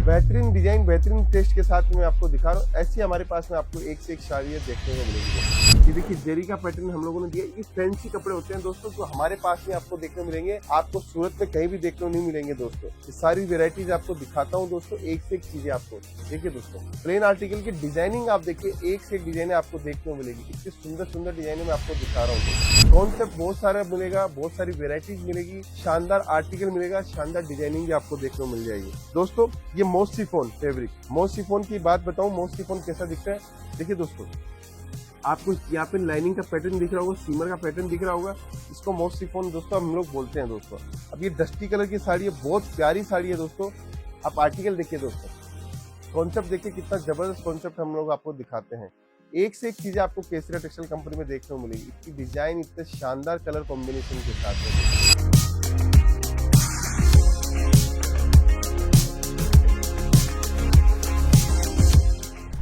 बेहतरीन डिजाइन, बेहतरीन टेस्ट के साथ मैं आपको दिखा रहा हूँ। ऐसी हमारे पास में आपको एक से एक साड़ियाँ देखने को मिलेंगी। ये देखिए जरी का पैटर्न हम लोगों ने दिया। ये फैंसी कपड़े होते हैं दोस्तों, जो हमारे पास में आपको देखने को मिलेंगे, आपको सूरत में कहीं भी देखने को नहीं मिलेंगे दोस्तों। ये सारी वेराइटीज आपको दिखाता हूँ दोस्तों, एक से एक चीजें आपको। देखिए दोस्तों, प्लेन आर्टिकल की डिजाइनिंग आप देखिए, एक से एक डिजाइने आपको देखने को मिलेगी। इतनी सुंदर सुंदर डिजाइने मैं आपको दिखा रहा हूँ। कॉन्सेप्ट बहुत सारा मिलेगा, बहुत सारी वेराइटीज मिलेगी, शानदार आर्टिकल मिलेगा, शानदार डिजाइनिंग भी आपको देखने को मिल जाएगी दोस्तों। ये most chiffon fabric, most chiffon की बात बताऊं, मोस्ट शिफॉन कैसा दिखता है। देखिए दोस्तों, आपको यहाँ पे लाइनिंग का पैटर्न दिख रहा होगा, सीमर का पैटर्न दिख रहा होगा। इसको मोस्ट शिफॉन दोस्तों हम लोग बोलते हैं दोस्तों। अब ये डस्टी कलर की साड़ी है, बहुत प्यारी साड़ी है दोस्तों। आप आर्टिकल देखिए दोस्तों, कॉन्सेप्ट देखिए, कितना जबरदस्त कॉन्सेप्ट हम लोग आपको दिखाते हैं। एक से एक चीजें आपको केसरिया टेक्सटाइल कंपनी में देखने को मिलेगी। इसकी डिजाइन इतने शानदार कलर कॉम्बिनेशन के साथ है।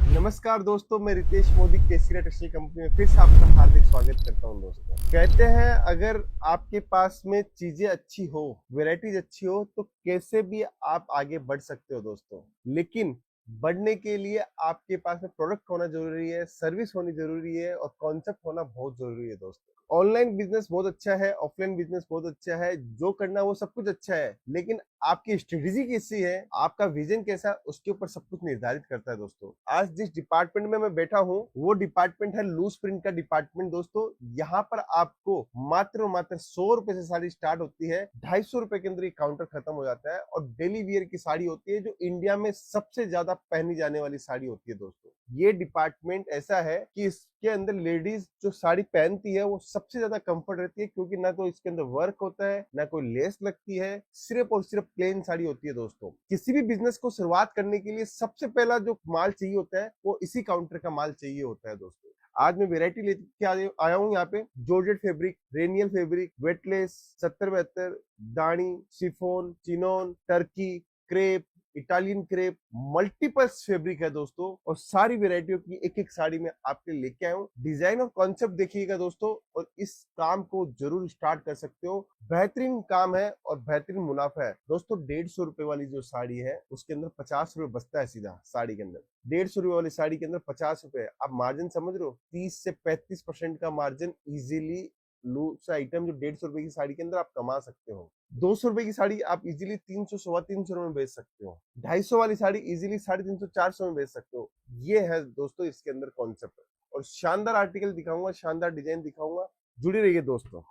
नमस्कार दोस्तों, मैं रितेश मोदी केसरिया टेक्सटाइल कंपनी में फिर से आपका हार्दिक स्वागत करता हूं दोस्तों। कहते हैं अगर आपके पास में चीजें अच्छी हो, वैरायटीज अच्छी हो, तो कैसे भी आप आगे बढ़ सकते हो दोस्तों। लेकिन बढ़ने के लिए आपके पास में प्रोडक्ट होना जरूरी है, सर्विस होनी जरूरी है और कॉन्सेप्ट होना बहुत जरूरी है दोस्तों। ऑनलाइन बिजनेस बहुत अच्छा है, ऑफलाइन बिजनेस बहुत अच्छा है, जो करना वो सब कुछ अच्छा है, लेकिन आपकी स्ट्रेटेजी कैसी है, आपका विजन कैसा है, उसके ऊपर सब कुछ निर्धारित करता है दोस्तों। आज जिस डिपार्टमेंट में मैं बैठा हूँ, वो डिपार्टमेंट है लूज प्रिंट का डिपार्टमेंट दोस्तों। यहाँ पर आपको मात्र और मात्र 100 रुपए से साड़ी स्टार्ट होती है, 250 रुपए के अंदर ये काउंटर खत्म हो जाता है और डेली वियर की साड़ी होती है, जो इंडिया में सबसे ज्यादा पहनी जाने वाली साड़ी होती है दोस्तों। ये डिपार्टमेंट ऐसा है कि इसके अंदर लेडीज जो साड़ी पहनती है वो सबसे ज्यादा कंफर्ट रहती है, क्योंकि ना तो इसके अंदर वर्क होता है, ना कोई लेस लगती है, सिर्फ और सिर्फ प्लेन साड़ी होती है दोस्तों। किसी भी बिजनेस को शुरुआत करने के लिए सबसे पहला जो माल चाहिए होता है, वो इसी काउंटर का माल चाहिए होता है दोस्तों। आज मैं वेरायटी लेके आया हूँ यहाँ पे। जॉर्जेट फैब्रिक, रेनियल फैब्रिक, वेटलेस, 70-72, दानी, chiffon, chinon, Turkey, crepe, Italian crepe, multiple fabric है दोस्तों। और सारी वेराइटियों की एक एक साड़ी में आपके लेके आया हूँ। डिजाइन और कॉन्सेप्ट देखिएगा दोस्तों, और इस काम को जरूर स्टार्ट कर सकते हो। बेहतरीन काम है और बेहतरीन मुनाफा है दोस्तों। 150 रुपए वाली जो साड़ी है, उसके अंदर 50 रुपए बचता है सीधा साड़ी के अंदर। 150 रुपए वाली साड़ी के अंदर 50 रुपए, आप मार्जिन समझ रहे हो, 30 से 35% का मार्जिन इजीली लूज आइटम जो 150 रुपए की साड़ी के अंदर आप कमा सकते हो। 200 रुपए की साड़ी आप इजीली 300, 350 रुपए में बेच सकते हो। 250 वाली साड़ी इजीली 350, 400 में बेच सकते हो। ये है दोस्तों इसके अंदर कॉन्सेप्ट। और शानदार आर्टिकल दिखाऊंगा, शानदार डिजाइन दिखाऊंगा, जुड़े रहिए दोस्तों।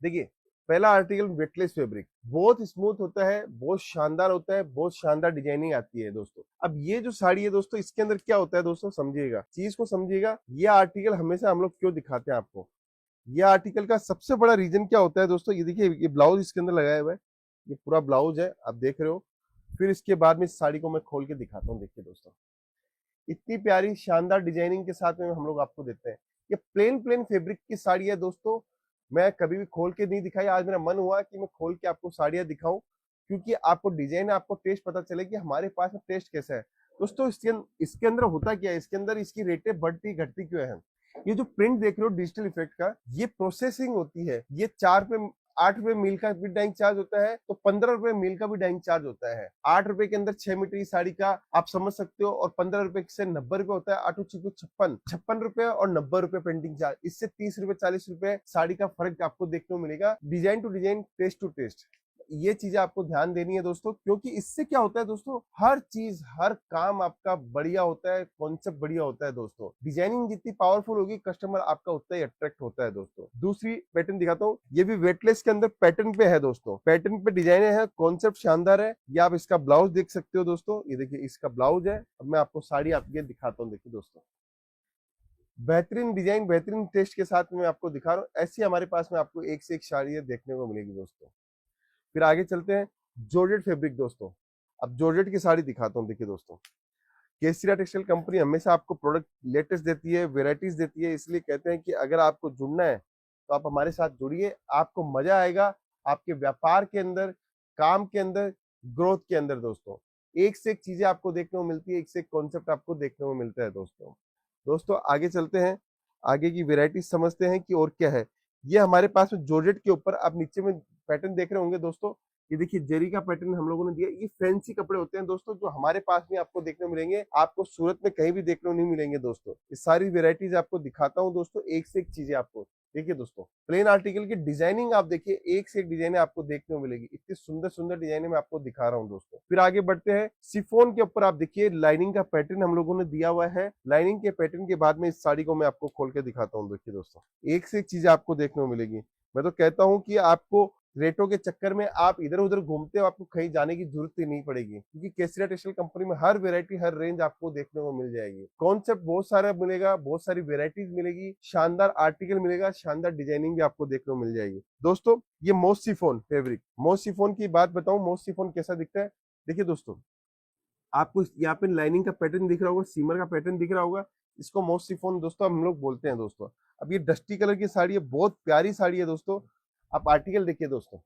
देखिए, पहला आर्टिकल वेटलेस फैब्रिक, बहुत स्मूथ होता है, बहुत शानदार होता है, बहुत शानदार डिजाइनिंग आती है दोस्तों। अब ये जो साड़ी है दोस्तों, इसके अंदर क्या होता है दोस्तों, समझिएगा, चीज को समझिएगा। ये आर्टिकल हमेशा हम लोग क्यों दिखाते हैं आपको, ये आर्टिकल का सबसे बड़ा रीजन क्या होता है दोस्तों। ये देखिए, ये ब्लाउज इसके अंदर लगाया हुआ है, ये पूरा ब्लाउज है, आप देख रहे हो। फिर इसके बाद में इस साड़ी को मैं खोल के दिखाता हूँ। देखिए दोस्तों, इतनी प्यारी शानदार डिजाइनिंग के साथ में हम लोग आपको देते हैं। ये प्लेन प्लेन फैब्रिक की साड़ी है दोस्तों। मैं कभी भी खोल के नहीं दिखाई, आज मेरा मन हुआ कि मैं खोल के आपको साड़ियां दिखाऊं, क्योंकि आपको डिजाइन, आपको टेस्ट पता चले कि हमारे पास में टेस्ट कैसा है दोस्तों। इसके अंदर होता क्या है, इसके अंदर इसकी रेटें बढ़ती घटती क्यों है। ये जो प्रिंट देख रहे हो डिजिटल इफेक्ट का, ये प्रोसेसिंग होती है। ये 8 रुपए मील का भी डाइंग चार्ज होता है, तो 15 रुपए मील का भी डाइंग चार्ज होता है। 8 रुपए के अंदर 6 मीटर की साड़ी का आप समझ सकते हो, और 15 रुपए से 90 रुपए होता है। 8 6 56 रुपए और 90 रुपए प्रिंटिंग चार्ज। इससे 30 रुपए 40 रुपए साड़ी का फर्क आपको देखने को मिलेगा। Design to design, test to test, ये चीजें आपको ध्यान देनी है दोस्तों, क्योंकि इससे क्या होता है दोस्तों, हर चीज, हर काम आपका बढ़िया होता है, कॉन्सेप्ट बढ़िया होता है दोस्तों। डिजाइनिंग जितनी पावरफुल होगी, कस्टमर आपका उतना ही अट्रैक्ट होता है दोस्तों। दूसरी पैटर्न दिखाता हूँ, ये भी वेटलेस के अंदर पैटर्न पे है दोस्तों। पैटर्न पे डिजाइन है, कॉन्सेप्ट शानदार है। ये आप इसका ब्लाउज देख सकते हो दोस्तों, ये देखिए इसका ब्लाउज है। अब मैं आपको साड़ी आपके दिखाता हूँ। देखिए दोस्तों, बेहतरीन डिजाइन, बेहतरीन टेस्ट के साथ मैं आपको दिखा रहा हूँ। ऐसी हमारे पास में आपको एक से एक साड़ी देखने को मिलेगी दोस्तों। फिर आगे चलते हैं, जॉर्जेट फैब्रिक दोस्तों। अब जॉर्जेट की साड़ी दिखाता हूँ। देखिए दोस्तों, केसरिया टेक्सटाइल कंपनी हमेशा आपको प्रोडक्ट लेटेस्ट देती है, वेराइटीज देती है, इसलिए कहते हैं कि अगर आपको जुड़ना है तो आप हमारे साथ जुड़िए, आपको मजा आएगा आपके व्यापार के अंदर, काम के अंदर, ग्रोथ के अंदर दोस्तों। एक से एक चीजें आपको देखने को मिलती है, एक से एक कॉन्सेप्ट आपको देखने को मिलता है दोस्तों। दोस्तों आगे चलते हैं, आगे की वेराइटी समझते हैं कि और क्या है। ये हमारे पास में जॉर्जेट के ऊपर आप नीचे में पैटर्न देख रहे होंगे दोस्तों, ये देखिए जरी का पैटर्न हम लोगों ने दिया। ये फैंसी कपड़े होते हैं दोस्तों, जो हमारे पास में आपको देखने को मिलेंगे, आपको सूरत में कहीं भी देखने को नहीं मिलेंगे दोस्तों। ये सारी वेराइटीज आपको दिखाता हूँ दोस्तों, एक से एक चीजें आपको। देखिए दोस्तों, प्लेन आर्टिकल की डिजाइनिंग आप देखिए, एक से एक डिजाइने आपको देखने को मिलेगी। इतनी सुंदर सुंदर डिजाइने मैं आपको दिखा रहा हूँ दोस्तों। फिर आगे बढ़ते हैं, शिफॉन के ऊपर आप देखिए लाइनिंग का पैटर्न हम लोगों ने दिया हुआ है। लाइनिंग के पैटर्न के बाद में इस साड़ी को मैं आपको खोल के दिखाता हूँ। देखिए दोस्तों, एक से एक चीजें आपको देखने को मिलेगी। मैं तो कहता हूँ कि आपको रेटों के चक्कर में आप इधर उधर घूमते हो, आपको कहीं जाने की जरूरत ही नहीं पड़ेगी, क्योंकि केसरिया टेक्सटाइल कंपनी में हर वेरायटी, हर रेंज आपको देखने को मिल जाएगी। कॉन्सेप्ट बहुत सारा मिलेगा, बहुत सारी वेरायटीज मिलेगी, शानदार आर्टिकल मिलेगा, शानदार डिजाइनिंग भी आपको देखने को मिल जाएगी दोस्तों। ये most chiffon fabric, most chiffon की बात बताऊं, मोस्ट शिफॉन कैसा दिखता है। देखिए दोस्तों, आपको यहाँ पे लाइनिंग का पैटर्न दिख रहा होगा, सीमर का पैटर्न दिख रहा होगा, इसको मोस्ट शिफॉन दोस्तों हम लोग बोलते हैं दोस्तों। अब ये डस्टी कलर की साड़ी है, बहुत प्यारी साड़ी है दोस्तों। आप आर्टिकल देखिए दोस्तों,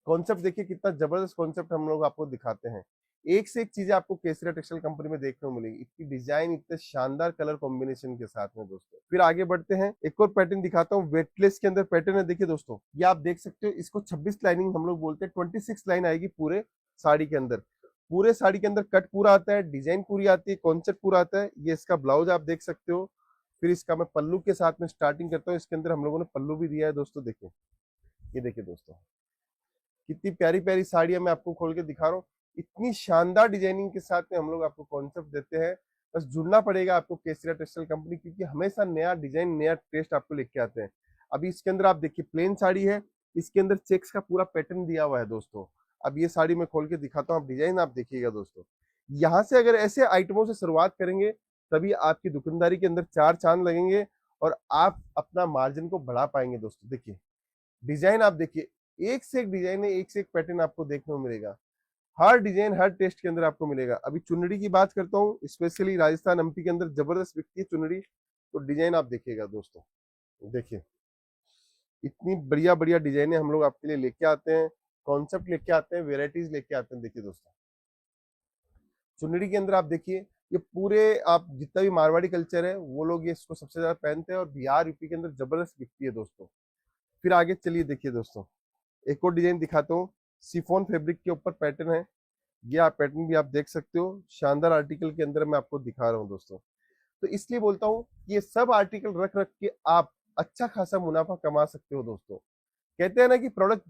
कॉन्सेप्ट देखिए, कितना जबरदस्त कॉन्सेप्ट हम लोग आपको दिखाते हैं। एक से एक चीजें आपको केसरिया टेक्सटाइल कंपनी में देखने को मिलेगी, इतनी डिजाइन, इतने शानदार कलर कॉम्बिनेशन के साथ में दोस्तों। फिर आगे बढ़ते हैं, एक और पैटर्न दिखाता हूँ, वेटलेस के अंदर पैटर्न है। देखिए दोस्तों, ये आप देख सकते हो, इसको 26 लाइनिंग हम लोग बोलते हैं। 26 लाइन आएगी पूरे साड़ी के अंदर। पूरे साड़ी के अंदर कट पूरा आता है, डिजाइन पूरी आती है, कॉन्सेप्ट पूरा आता है। ये इसका ब्लाउज आप देख सकते हो। फिर इसका मैं पल्लू के साथ में स्टार्टिंग करता हूँ। इसके अंदर हम लोगों ने पल्लू भी दिया है दोस्तों। देखिए, ये देखिए दोस्तों, कितनी प्यारी प्यारी साड़ियां मैं आपको खोल के दिखा रहा हूँ। इतनी शानदार डिजाइनिंग के साथ में हम लोग आपको कॉन्सेप्ट देते हैं। बस जुड़ना पड़ेगा आपको केसरिया टेक्सटाइल कंपनी, क्योंकि हमेशा नया डिजाइन, नया टेस्ट आपको लेके आते हैं। अभी इसके अंदर आप देखिए, प्लेन साड़ी है, इसके अंदर चेक्स का पूरा पैटर्न दिया हुआ है दोस्तों। अब ये साड़ी मैं खोल के दिखाता हूँ, आप डिजाइन आप देखिएगा दोस्तों। यहाँ से अगर ऐसे आइटमों से शुरुआत करेंगे, तभी आपकी दुकानदारी के अंदर चार चांद लगेंगे और आप अपना मार्जिन को बढ़ा पाएंगे दोस्तों। देखिए डिजाइन आप देखिए, एक से एक डिजाइन है, एक से एक पैटर्न आपको देखने को मिलेगा। हर डिजाइन, हर टेस्ट के अंदर आपको मिलेगा। अभी चुनरी की बात करता हूँ, स्पेशली राजस्थान एमपी के अंदर जबरदस्त बिकती है चुनरी। तो डिजाइन आप देखिएगा दोस्तों, देखिए इतनी बढ़िया बढ़िया डिजाइने हम लोग आपके लिए लेके आते हैं, कॉन्सेप्ट लेके आते हैं, वेराइटीज लेके आते हैं। देखिए दोस्तों, चुनरी के अंदर आप देखिए, ये पूरे आप जितना भी मारवाड़ी कल्चर है, वो लोग ये इसको सबसे ज्यादा पहनते हैं, और बिहार यूपी के अंदर जबरदस्त बिकती है दोस्तों। फिर आगे चलिए, देखिए दोस्तों, एक और डिजाइन दिखाता हूँ। सिफोन फैब्रिक के ऊपर पैटर्न है, ये आप पैटर्न भी आप देख सकते हो। शानदार आर्टिकल के अंदर मैं आपको दिखा रहा हूँ दोस्तों। तो इसलिए बोलता हूँ, ये सब आर्टिकल रख रख के आप अच्छा खासा मुनाफा कमा सकते हो दोस्तों। कहते हैं ना कि प्रोडक्ट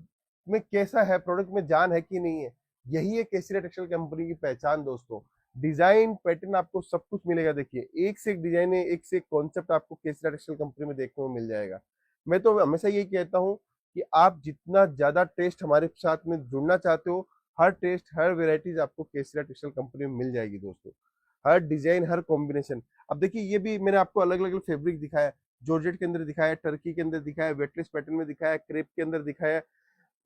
में कैसा है, प्रोडक्ट में जान है कि नहीं है, यही है केसरिया टेक्सटाइल कंपनी की पहचान दोस्तों। डिजाइन पैटर्न आपको सब कुछ मिलेगा। देखिए एक से एक डिजाइन है, एक से एक कॉन्सेप्ट आपको केसरिया टेक्सटाइल कंपनी में देखने को मिल जाएगा। मैं तो हमेशा यही कहता हूँ कि आप जितना ज्यादा टेस्ट हमारे साथ में जुड़ना चाहते हो, हर टेस्ट, हर वेराइटीज आपको केसरिया टेक्सटाइल कंपनी में मिल जाएगी दोस्तों। हर डिजाइन, हर कॉम्बिनेशन। अब देखिए, ये भी मैंने आपको अलग अलग फैब्रिक दिखाया, जॉर्जेट के अंदर दिखाया, टर्की के अंदर दिखाया, वेटलेस पैटर्न में दिखाया, क्रेप के अंदर दिखाया,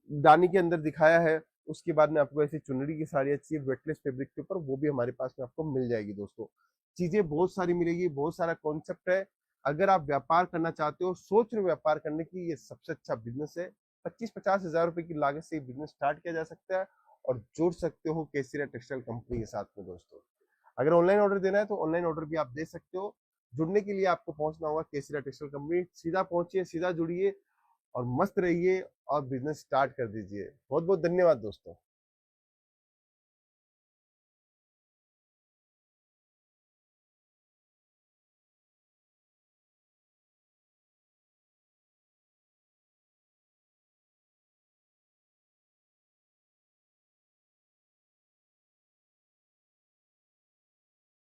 दानी के अंदर दिखाया है। उसके बाद में आपको ऐसी चुनरी की साड़ियाँ चाहिए वेटलेस फैब्रिक के ऊपर, वो भी हमारे पास में आपको मिल जाएगी दोस्तों। चीजें बहुत सारी मिलेगी, बहुत सारा कॉन्सेप्ट है। अगर आप व्यापार करना चाहते हो, सोच रहे हो व्यापार करने की, ये सबसे अच्छा बिजनेस है। 25-50 हजार रुपए की लागत से बिजनेस स्टार्ट किया जा सकता है, और जोड़ सकते हो केसरिया टेक्सटाइल कंपनी के साथ में दोस्तों। अगर ऑनलाइन ऑर्डर देना है तो ऑनलाइन ऑर्डर भी आप दे सकते हो। जुड़ने के लिए आपको पहुंचना होगा केसरिया टेक्सटाइल कंपनी। सीधा पहुंचिए, सीधा जुड़िए और मस्त रहिए और बिजनेस स्टार्ट कर दीजिए। बहुत बहुत धन्यवाद दोस्तों।